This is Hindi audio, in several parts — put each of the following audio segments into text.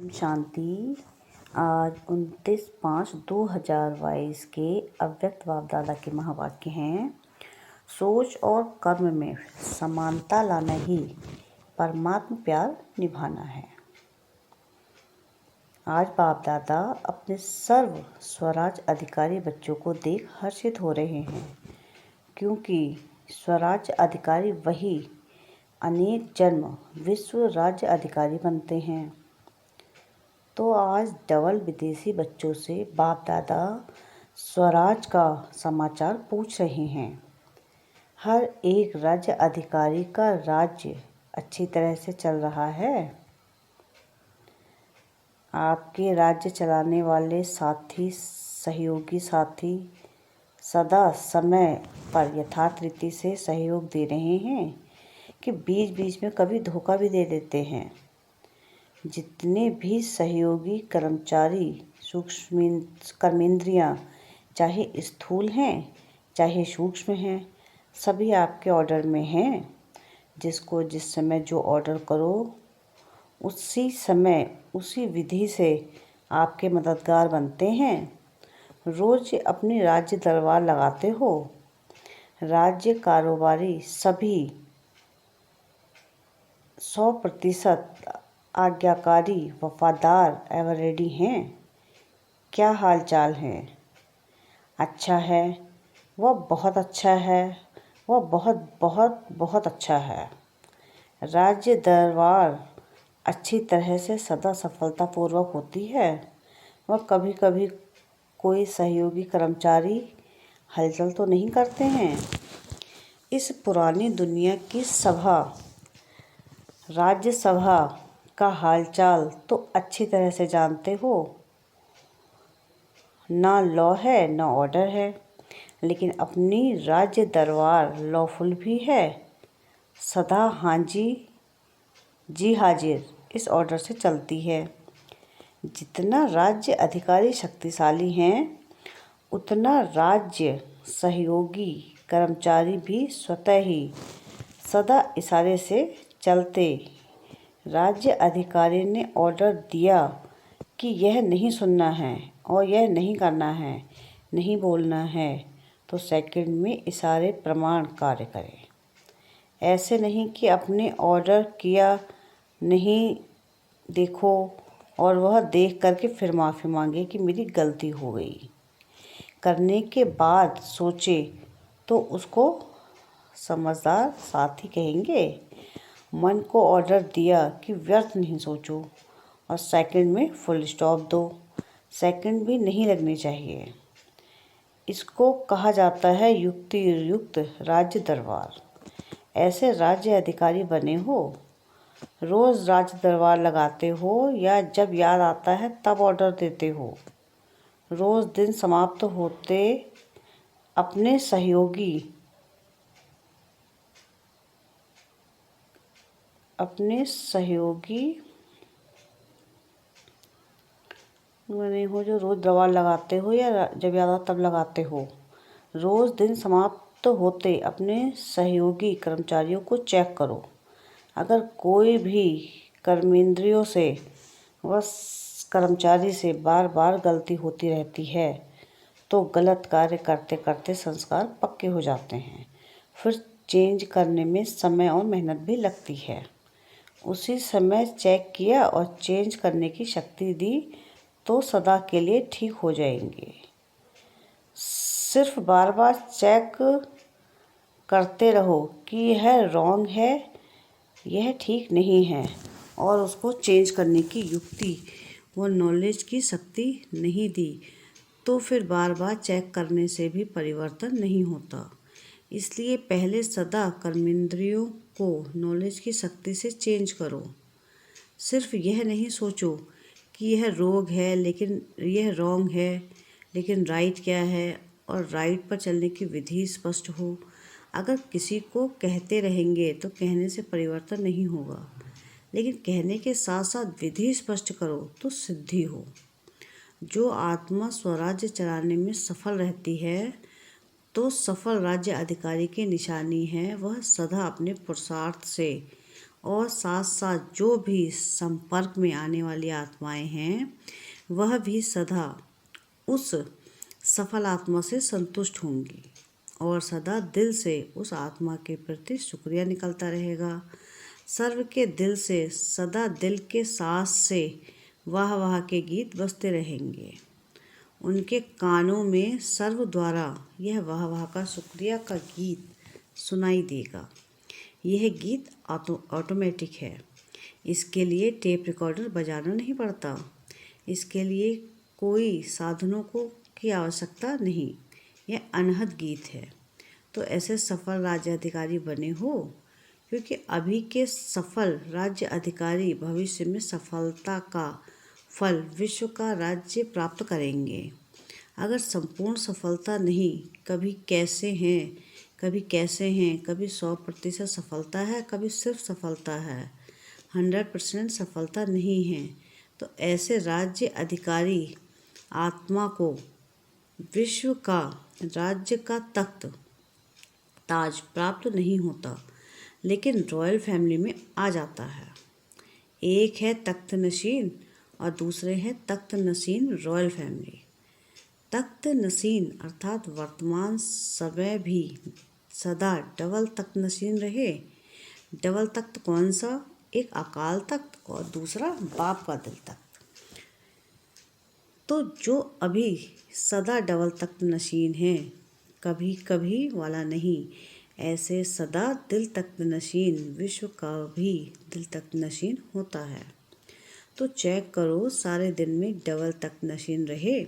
शांति। आज 29/5/2022 के अव्यक्त बाप दादा के महावाक्य हैं। सोच और कर्म में समानता लाना ही परमात्म प्यार निभाना है। आज बाप दादा अपने सर्व स्वराज अधिकारी बच्चों को देख हर्षित हो रहे हैं, क्योंकि स्वराज अधिकारी वही अनेक जन्म विश्व राज्य अधिकारी बनते हैं। तो आज डबल विदेशी बच्चों से बाप दादा स्वराज का समाचार पूछ रहे हैं। हर एक राज्य अधिकारी का राज्य अच्छी तरह से चल रहा है। आपके राज्य चलाने वाले साथी, सहयोगी साथी सदा समय पर यथार्थ रीति से सहयोग दे रहे हैं कि बीच बीच में कभी धोखा भी दे देते हैं। जितने भी सहयोगी कर्मचारी सूक्ष्म कर्मेंद्रियाँ चाहे स्थूल हैं चाहे सूक्ष्म हैं, सभी आपके ऑर्डर में हैं। जिसको जिस समय जो ऑर्डर करो उसी समय उसी विधि से आपके मददगार बनते हैं। रोज अपनी राज्य दरबार लगाते हो। राज्य कारोबारी सभी 100% आज्ञाकारी, वफादार एवं रेडी हैं। क्या हाल चाल है? अच्छा है, वह बहुत अच्छा है, वह बहुत बहुत बहुत अच्छा है। राज्य दरबार अच्छी तरह से सदा सफलतापूर्वक होती है। वह कभी कभी कोई सहयोगी कर्मचारी हलचल तो नहीं करते हैं। इस पुरानी दुनिया की सभा, राज्यसभा का हालचाल तो अच्छी तरह से जानते हो। ना लॉ है ना ऑर्डर है, लेकिन अपनी राज्य दरबार लॉफुल भी है। सदा हाँ जी हाजिर इस ऑर्डर से चलती है। जितना राज्य अधिकारी शक्तिशाली हैं, उतना राज्य सहयोगी कर्मचारी भी स्वतः ही सदा इशारे से चलते। राज्य अधिकारी ने ऑर्डर दिया कि यह नहीं सुनना है और यह नहीं करना है, नहीं बोलना है, तो सेकंड में इशारे प्रमाण कार्य करें। ऐसे नहीं कि अपने ऑर्डर किया नहीं देखो और वह देख करके फिर माफ़ी मांगे कि मेरी गलती हो गई। करने के बाद सोचे तो उसको समझदार साथी कहेंगे। मन को ऑर्डर दिया कि व्यर्थ नहीं सोचो और सेकंड में फुल स्टॉप दो। सेकंड भी नहीं लगने चाहिए। इसको कहा जाता है युक्ति युक्त राज्य दरबार। ऐसे राज्य अधिकारी बने हो। रोज़ राज्य दरबार लगाते हो या जब याद आता है तब ऑर्डर देते हो। रोज़ दिन समाप्त होते अपने सहयोगी बने हो जो रोज़ दरबार लगाते हो या जब याद आता तब लगाते हो। रोज़ दिन समाप्त होते अपने सहयोगी कर्मचारियों को चेक करो। अगर कोई भी कर्मेंद्रियों से व कर्मचारी से बार बार गलती होती रहती है तो गलत कार्य करते करते संस्कार पक्के हो जाते हैं। फिर चेंज करने में समय और मेहनत भी लगती है। उसी समय चेक किया और चेंज करने की शक्ति दी तो सदा के लिए ठीक हो जाएंगे। सिर्फ बार बार चेक करते रहो कि यह रॉन्ग है, यह ठीक नहीं है और उसको चेंज करने की युक्ति व नॉलेज की शक्ति नहीं दी तो फिर बार बार चेक करने से भी परिवर्तन नहीं होता। इसलिए पहले सदा कर्मेंद्रियों को नॉलेज की शक्ति से चेंज करो। सिर्फ यह नहीं सोचो कि यह रोग है लेकिन यह रॉन्ग है, लेकिन राइट क्या है और राइट पर चलने की विधि स्पष्ट हो। अगर किसी को कहते रहेंगे तो कहने से परिवर्तन नहीं होगा, लेकिन कहने के साथ साथ विधि स्पष्ट करो तो सिद्धि हो। जो आत्मा स्वराज्य चलाने में सफल रहती है तो सफल राज्य अधिकारी की निशानी है वह सदा अपने पुरुषार्थ से और साथ साथ जो भी संपर्क में आने वाली आत्माएं हैं वह भी सदा उस सफल आत्मा से संतुष्ट होंगी और सदा दिल से उस आत्मा के प्रति शुक्रिया निकलता रहेगा। सर्व के दिल से सदा दिल के सास से वाह वाह के गीत बजते रहेंगे। उनके कानों में सर्व द्वारा यह वाह वाह का शुक्रिया का गीत सुनाई देगा। यह गीत ऑटोमेटिक है। इसके लिए टेप रिकॉर्डर बजाना नहीं पड़ता। इसके लिए कोई साधनों की आवश्यकता नहीं। यह अनहद गीत है। तो ऐसे सफल राज्य अधिकारी बने हो, क्योंकि अभी के सफल राज्य अधिकारी भविष्य में सफलता का फल विश्व का राज्य प्राप्त करेंगे। अगर संपूर्ण सफलता नहीं, कभी कैसे हैं, कभी 100% सफलता है, कभी सिर्फ सफलता है, 100% सफलता नहीं है, तो ऐसे राज्य अधिकारी आत्मा को विश्व का राज्य का तख्त ताज प्राप्त नहीं होता, लेकिन रॉयल फैमिली में आ जाता है। एक है तख्त नशीन और दूसरे है तख्त नशीन रॉयल फैमिली। तख्त नशीन अर्थात वर्तमान समय भी सदा डबल तख्त नशीन रहे। डबल तख्त कौन सा? एक अकाल तख्त और दूसरा बाप का दिल तख्त। तो जो अभी सदा डबल तख्त नशीन है, कभी कभी वाला नहीं, ऐसे सदा दिल तख्त नशीन विश्व का भी दिल तख्त नशीन होता है। तो चेक करो सारे दिन में डबल तख्त नशीन रहे।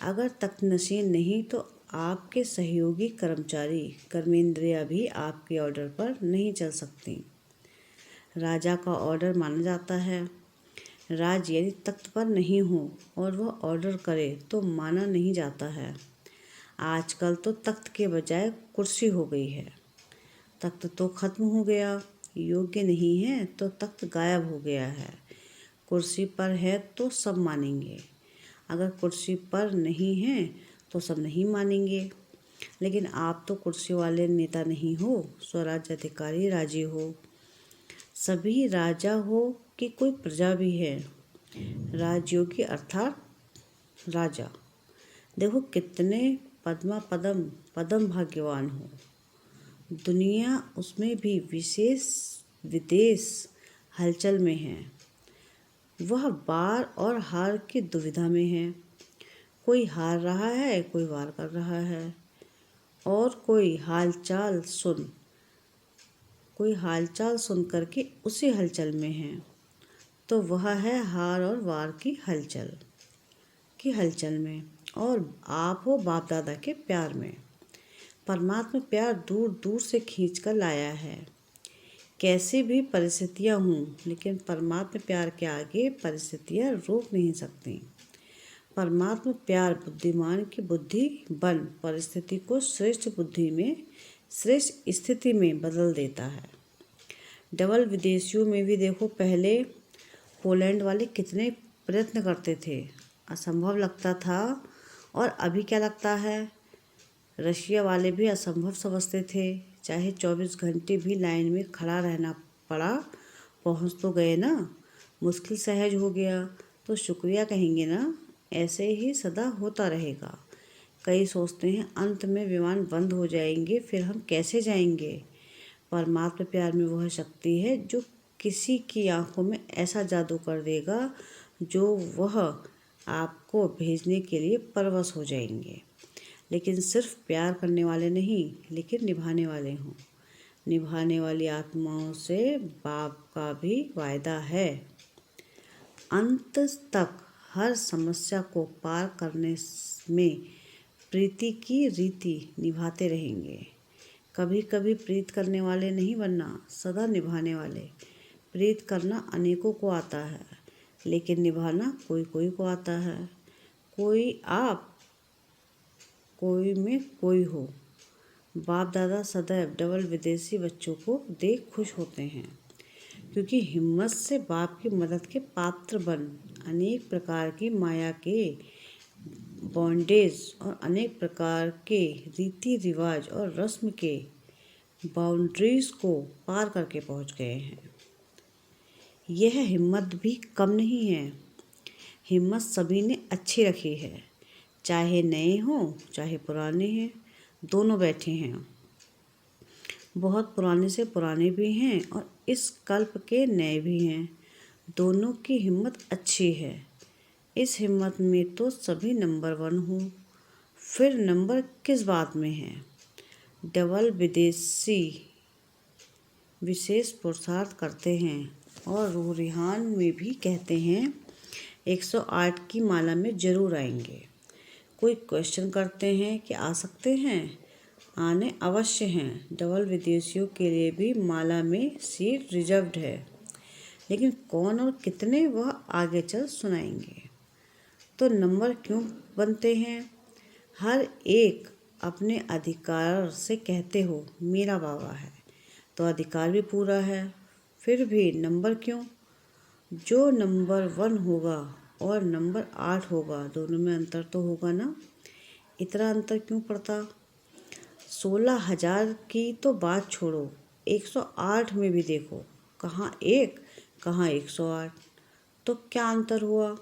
अगर तख्त नशीन नहीं तो आपके सहयोगी कर्मचारी कर्मेंद्रिया भी आपके ऑर्डर पर नहीं चल सकती। राजा का ऑर्डर माना जाता है। राज यदि तख्त पर नहीं हो और वह ऑर्डर करे तो माना नहीं जाता है। आजकल तो तख्त के बजाय कुर्सी हो गई है। तख्त तो खत्म हो गया, योग्य नहीं है तो तख्त गायब हो गया है। कुर्सी पर है तो सब मानेंगे, अगर कुर्सी पर नहीं है तो सब नहीं मानेंगे। लेकिन आप तो कुर्सी वाले नेता नहीं हो, स्वराज्य अधिकारी राजी हो। सभी राजा हो कि कोई प्रजा भी है, राजयोगी अर्थात राजा। देखो कितने पदम भाग्यवान हो। दुनिया उसमें भी विदेश हलचल में है। वह बार और हार की दुविधा में है। कोई हार रहा है, कोई वार कर रहा है, और कोई हालचाल सुन करके उसी हलचल में है। तो वह है हार और वार की हलचल में। और आप हो बाप दादा के प्यार में। परमात्मा प्यार दूर दूर से खींच कर लाया है। कैसी भी परिस्थितियाँ हों, लेकिन परमात्मा प्यार के आगे परिस्थितियाँ रोक नहीं सकती। परमात्मा प्यार बुद्धिमान की बुद्धि बन परिस्थिति को श्रेष्ठ स्थिति में बदल देता है। डबल विदेशियों में भी देखो, पहले पोलैंड वाले कितने प्रयत्न करते थे, असंभव लगता था, और अभी क्या लगता है? रशिया वाले भी असंभव समझते थे, चाहे 24 घंटे भी लाइन में खड़ा रहना पड़ा, पहुंच तो गए ना, मुश्किल सहज हो गया, तो शुक्रिया कहेंगे ना। ऐसे ही सदा होता रहेगा। कई सोचते हैं अंत में विमान बंद हो जाएंगे, फिर हम कैसे जाएंगे? परमात्मा प्यार में वह शक्ति है जो किसी की आंखों में ऐसा जादू कर देगा जो वह आपको भेजने के लिए परवश हो जाएंगे। लेकिन सिर्फ प्यार करने वाले नहीं, लेकिन निभाने वाले हों। निभाने वाली आत्माओं से बाप का भी वायदा है। अंत तक हर समस्या को पार करने में प्रीति की रीति निभाते रहेंगे। कभी कभी प्रीत करने वाले नहीं बनना, सदा निभाने वाले। प्रीत करना अनेकों को आता है, लेकिन निभाना कोई कोई को आता है। कोई आप, कोई में कोई हो। बाप दादा सदैव डबल विदेशी बच्चों को देख खुश होते हैं, क्योंकि हिम्मत से बाप की मदद के पात्र बन अनेक प्रकार की माया के बॉन्डेज और अनेक प्रकार के रीति रिवाज और रस्म के बाउंड्रीज को पार करके पहुंच गए हैं। यह हिम्मत भी कम नहीं है। हिम्मत सभी ने अच्छी रखी है, चाहे नए हों चाहे पुराने हैं, दोनों बैठे हैं। बहुत पुराने से पुराने भी हैं और इस कल्प के नए भी हैं। दोनों की हिम्मत अच्छी है। इस हिम्मत में तो सभी नंबर 1 हूँ। फिर नंबर किस बात में है? डबल विदेशी विशेष पुरुषार्थ करते हैं और रूह-रिहान में भी कहते हैं 108 की माला में जरूर आएंगे। कोई क्वेश्चन करते हैं कि आ सकते हैं? आने अवश्य हैं। डबल विदेशियों के लिए भी माला में सीट रिजर्व्ड है, लेकिन कौन और कितने वह आगे चल सुनाएंगे। तो नंबर क्यों बनते हैं? हर एक अपने अधिकार से कहते हो मेरा बाबा है, तो अधिकार भी पूरा है। फिर भी नंबर क्यों? जो नंबर 1 होगा और नंबर 8 होगा, दोनों में अंतर तो होगा ना। इतना अंतर क्यों पड़ता? 16,000 की तो बात छोड़ो, 108 में भी देखो, कहाँ 1 कहाँ 108। तो क्या अंतर हुआ?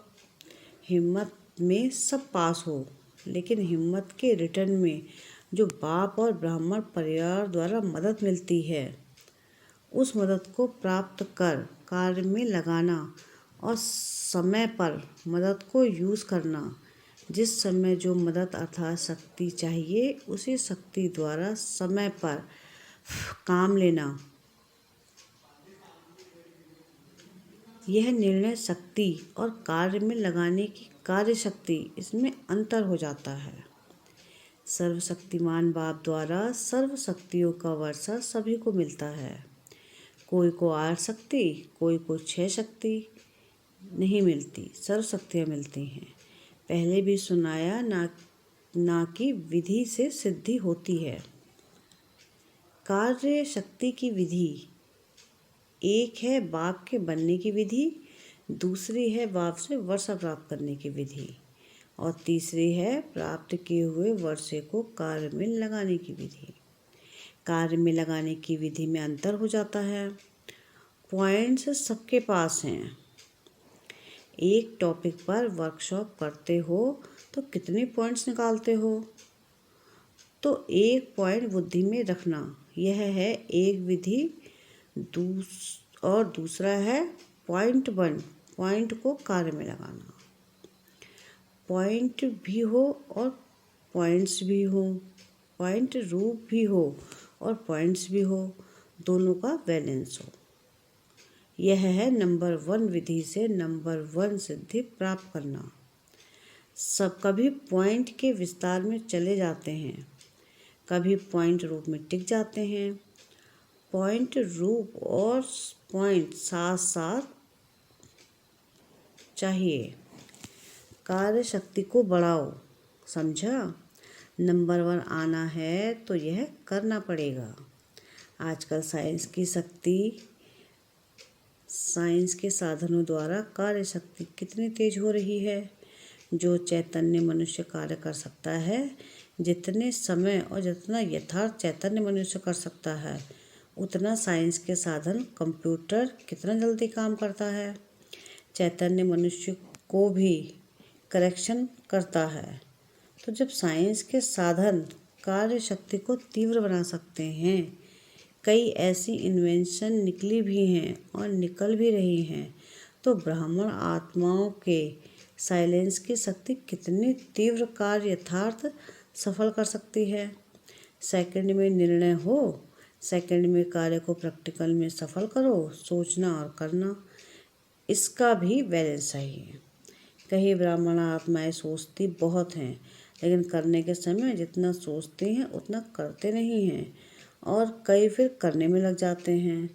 हिम्मत में सब पास हो, लेकिन हिम्मत के रिटर्न में जो बाप और ब्राह्मण परिवार द्वारा मदद मिलती है, उस मदद को प्राप्त कर कार्य में लगाना और समय पर मदद को यूज़ करना। जिस समय जो मदद अर्थात शक्ति चाहिए, उसी शक्ति द्वारा समय पर काम लेना, यह निर्णय शक्ति और कार्य में लगाने की कार्य शक्ति, इसमें अंतर हो जाता है। सर्वशक्तिमान बाप द्वारा सर्व शक्तियों का वर्षा सभी को मिलता है। कोई को 8 शक्ति, कोई को 6 शक्ति नहीं मिलती, सर्व शक्तियाँ मिलती हैं। पहले भी सुनाया ना कि विधि से सिद्धि होती है। कार्य शक्ति की विधि एक है बाप के बनने की विधि, दूसरी है बाप से वर्षा प्राप्त करने की विधि, और तीसरी है प्राप्त किए हुए वर्षे को कार्य में लगाने की विधि। कार्य में लगाने की विधि में अंतर हो जाता है। पॉइंट्स सबके पास हैं। एक टॉपिक पर वर्कशॉप करते हो तो कितने पॉइंट्स निकालते हो? तो एक पॉइंट बुद्धि में रखना, यह है एक विधि। और दूसरा है पॉइंट 1, पॉइंट को कार्य में लगाना। पॉइंट भी हो और पॉइंट्स भी हो, पॉइंट रूप भी हो और पॉइंट्स भी हो, दोनों का बैलेंस हो। यह है नंबर 1 विधि से नंबर 1 सिद्धि प्राप्त करना। सब कभी पॉइंट के विस्तार में चले जाते हैं, कभी पॉइंट रूप में टिक जाते हैं। पॉइंट रूप और पॉइंट साथ साथ चाहिए। कार्य शक्ति को बढ़ाओ, समझा? नंबर 1 आना है तो यह करना पड़ेगा। आजकल साइंस के साधनों द्वारा कार्य शक्ति कितनी तेज हो रही है। जो चैतन्य मनुष्य कार्य कर सकता है, जितने समय और जितना यथार्थ चैतन्य मनुष्य कर सकता है, उतना साइंस के साधन कंप्यूटर कितना जल्दी काम करता है। चैतन्य मनुष्य को भी करेक्शन करता है। तो जब साइंस के साधन कार्य शक्ति को तीव्र बना सकते हैं, कई ऐसी इन्वेंशन निकली भी हैं और निकल भी रही हैं, तो ब्राह्मण आत्माओं के साइलेंस की शक्ति कितनी तीव्र कार्य यथार्थ सफल कर सकती है। सेकंड में निर्णय हो, सेकंड में कार्य को प्रैक्टिकल में सफल करो, सोचना और करना, इसका भी बैलेंस चाहिए। कई ब्राह्मण आत्माएं सोचती बहुत हैं, लेकिन करने के समय जितना सोचती हैं उतना करते नहीं हैं, और कई फिर करने में लग जाते हैं।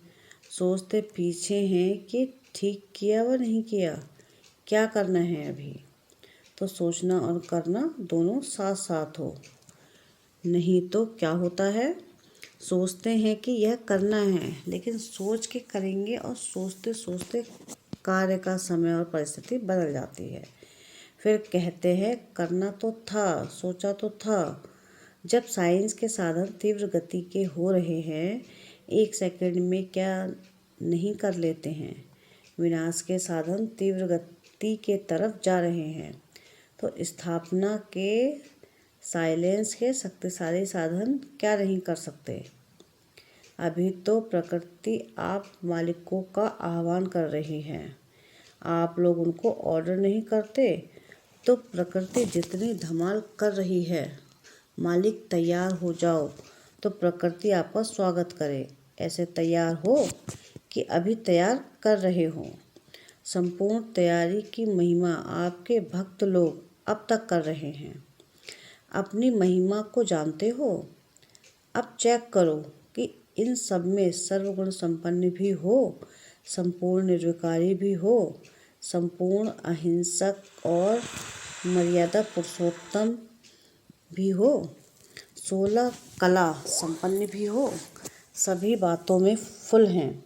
सोचते पीछे हैं कि ठीक किया व नहीं किया, क्या करना है अभी। तो सोचना और करना दोनों साथ साथ हो। नहीं तो क्या होता है, सोचते हैं कि यह करना है, लेकिन सोच के करेंगे और सोचते सोचते कार्य का समय और परिस्थिति बदल जाती है। फिर कहते हैं करना तो था, सोचा तो था। जब साइंस के साधन तीव्र गति के हो रहे हैं, 1 सेकंड में क्या नहीं कर लेते हैं। विनाश के साधन तीव्र गति के तरफ जा रहे हैं। तो स्थापना के साइलेंस के शक्तिशाली साधन क्या नहीं कर सकते। अभी तो प्रकृति आप मालिकों का आह्वान कर रही है, आप लोग उनको ऑर्डर नहीं करते, तो प्रकृति जितनी धमाल कर रही है, मालिक तैयार हो जाओ, तो प्रकृति आपका स्वागत करे। ऐसे तैयार हो कि अभी तैयार कर रहे हो। संपूर्ण तैयारी की महिमा आपके भक्त लोग अब तक कर रहे हैं। अपनी महिमा को जानते हो? अब चेक करो कि इन सब में सर्वगुण संपन्न भी हो, संपूर्ण निर्विकारी भी हो, संपूर्ण अहिंसक और मर्यादा पुरुषोत्तम भी हो, 16 कला संपन्न भी हो, सभी बातों में फुल हैं,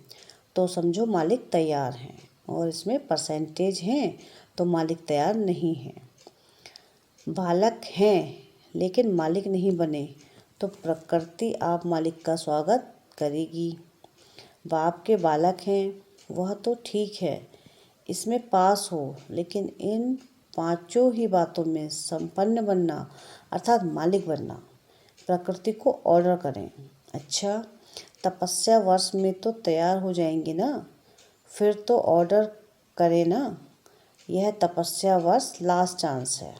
तो समझो मालिक तैयार हैं। और इसमें परसेंटेज हैं तो मालिक तैयार नहीं है। बालक हैं लेकिन मालिक नहीं बने, तो प्रकृति आप मालिक का स्वागत करेगी। बाप के बालक हैं वह तो ठीक है, इसमें पास हो, लेकिन इन 5 ही बातों में संपन्न बनना अर्थात मालिक बनना। प्रकृति को ऑर्डर करें। अच्छा, तपस्या वर्ष में तो तैयार हो जाएंगे ना, फिर तो ऑर्डर करें ना। यह तपस्या वर्ष लास्ट चांस है,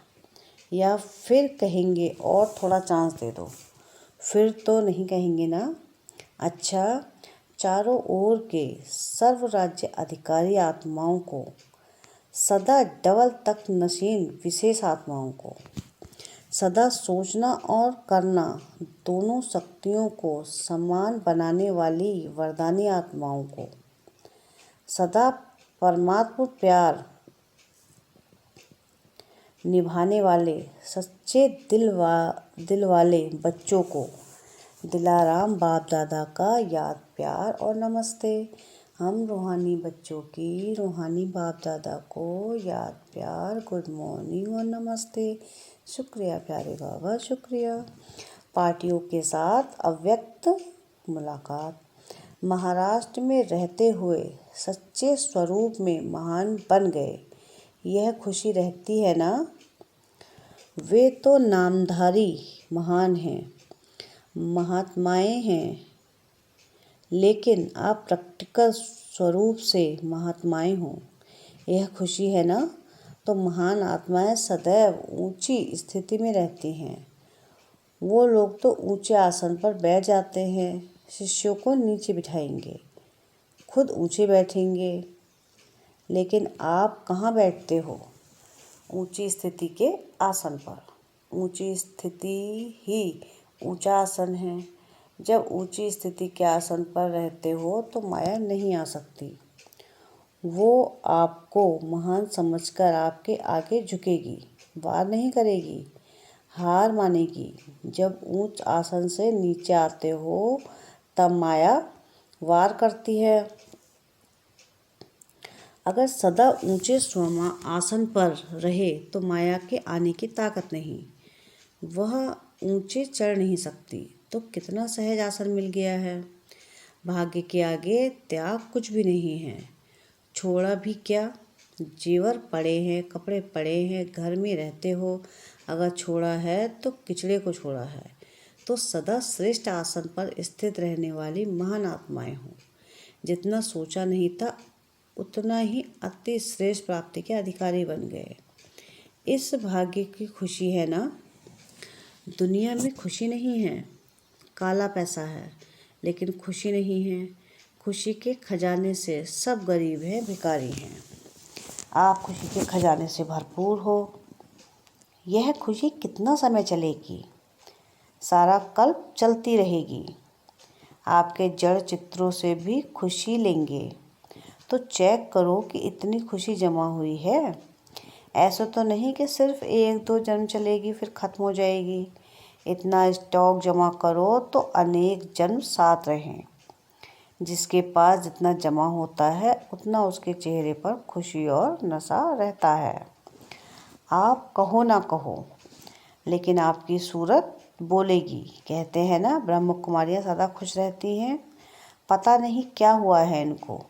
या फिर कहेंगे और थोड़ा चांस दे दो, फिर तो नहीं कहेंगे ना। अच्छा, चारों ओर के सर्व राज्य अधिकारी आत्माओं को, सदा डबल तक नशीन विशेष आत्माओं को, सदा सोचना और करना दोनों शक्तियों को समान बनाने वाली वरदानी आत्माओं को, सदा परमात्मा प्यार निभाने वाले सच्चे दिल वाले बच्चों को, दिलाराम बाप दादा का याद प्यार और नमस्ते। हम रूहानी बच्चों की रूहानी बाप दादा को याद प्यार, गुड मॉर्निंग और नमस्ते। शुक्रिया प्यारे बाबा, शुक्रिया। पार्टियों के साथ अव्यक्त मुलाकात। महाराष्ट्र में रहते हुए सच्चे स्वरूप में महान बन गए, यह खुशी रहती है ना। वे तो नामधारी महान हैं, महात्माएं हैं, लेकिन आप प्रैक्टिकल स्वरूप से महात्माएं हो, यह खुशी है ना। तो महान आत्माएं सदैव ऊंची स्थिति में रहती हैं। वो लोग तो ऊंचे आसन पर बैठ जाते हैं, शिष्यों को नीचे बिठाएंगे, खुद ऊंचे बैठेंगे। लेकिन आप कहाँ बैठते हो? ऊंची स्थिति के आसन पर। ऊंची स्थिति ही ऊंचा आसन है। जब ऊंची स्थिति के आसन पर रहते हो तो माया नहीं आ सकती। वो आपको महान समझकर आपके आगे झुकेगी, वार नहीं करेगी, हार मानेगी। जब ऊंच आसन से नीचे आते हो तब माया वार करती है। अगर सदा ऊंचे स्वमा आसन पर रहे तो माया के आने की ताकत नहीं, वह ऊंचे चढ़ नहीं सकती। तो कितना सहज आसन मिल गया है। भाग्य के आगे त्याग कुछ भी नहीं है। छोड़ा भी क्या, जेवर पड़े हैं, कपड़े पड़े हैं, घर में रहते हो, अगर छोड़ा है तो किचड़े को छोड़ा है। तो सदा श्रेष्ठ आसन पर स्थित रहने वाली महान आत्माएं हो। जितना सोचा नहीं था उतना ही अति श्रेष्ठ प्राप्ति के अधिकारी बन गए। इस भाग्य की खुशी है ना। दुनिया में खुशी नहीं है, काला पैसा है, लेकिन खुशी नहीं है। खुशी के खजाने से सब गरीब हैं, भिखारी हैं। आप खुशी के खजाने से भरपूर हो। यह खुशी कितना समय चलेगी? सारा कल्प चलती रहेगी। आपके जड़ चित्रों से भी खुशी लेंगे। तो चेक करो कि इतनी खुशी जमा हुई है। ऐसा तो नहीं कि सिर्फ 1-2 जन्म चलेगी फिर ख़त्म हो जाएगी। इतना स्टॉक जमा करो तो अनेक जन्म साथ रहें। जिसके पास जितना जमा होता है उतना उसके चेहरे पर खुशी और नशा रहता है। आप कहो ना कहो, लेकिन आपकी सूरत बोलेगी। कहते हैं ना, ब्रह्म कुमारियाँ सदा खुश रहती हैं। पता नहीं क्या हुआ है इनको,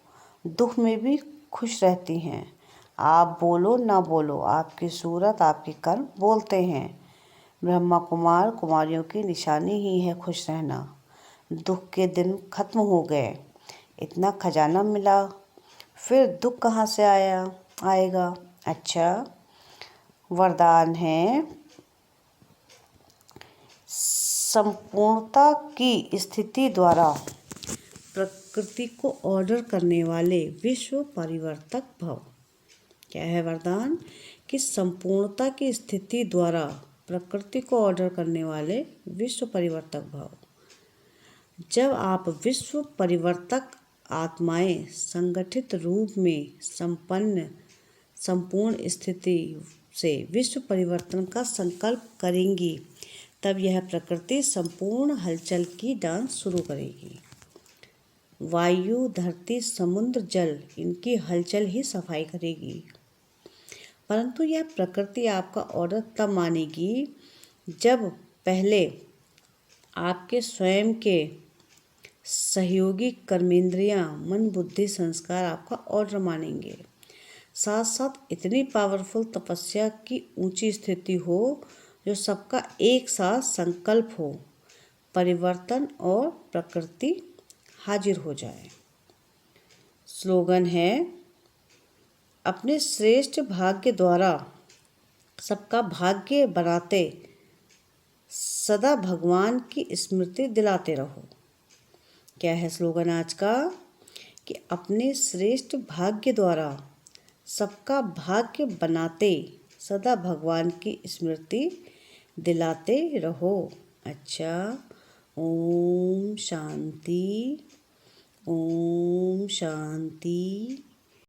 दुख में भी खुश रहती हैं। आप बोलो ना बोलो, आपकी सूरत आपके कर्म बोलते हैं। ब्रह्मा कुमार कुमारियों की निशानी ही है खुश रहना। दुख के दिन खत्म हो गए, इतना खजाना मिला, फिर दुख कहाँ से आएगा। अच्छा, वरदान है संपूर्णता की स्थिति द्वारा प्रकृति को ऑर्डर करने वाले विश्व परिवर्तक भव। क्या है वरदान? कि संपूर्णता की स्थिति द्वारा प्रकृति को ऑर्डर करने वाले विश्व परिवर्तक भव। जब आप विश्व परिवर्तक आत्माएं संगठित रूप में संपूर्ण स्थिति से विश्व परिवर्तन का संकल्प करेंगी, तब यह प्रकृति संपूर्ण हलचल की डांस शुरू करेगी। वायु, धरती, समुद्र, जल, इनकी हलचल ही सफाई करेगी। परंतु यह प्रकृति आपका ऑर्डर तब मानेगी जब पहले आपके स्वयं के सहयोगी कर्मेंद्रियां, मन, बुद्धि, संस्कार आपका ऑर्डर मानेंगे। साथ साथ इतनी पावरफुल तपस्या की ऊंची स्थिति हो जो सबका एक साथ संकल्प हो, परिवर्तन और प्रकृति हाजिर हो जाए। स्लोगन है अपने श्रेष्ठ भाग्य द्वारा सबका भाग्य बनाते सदा भगवान की स्मृति दिलाते रहो। क्या है स्लोगन आज का? कि अपने श्रेष्ठ भाग्य द्वारा सबका भाग्य बनाते सदा भगवान की स्मृति दिलाते रहो। अच्छा, ओम शांति, ओम शांति।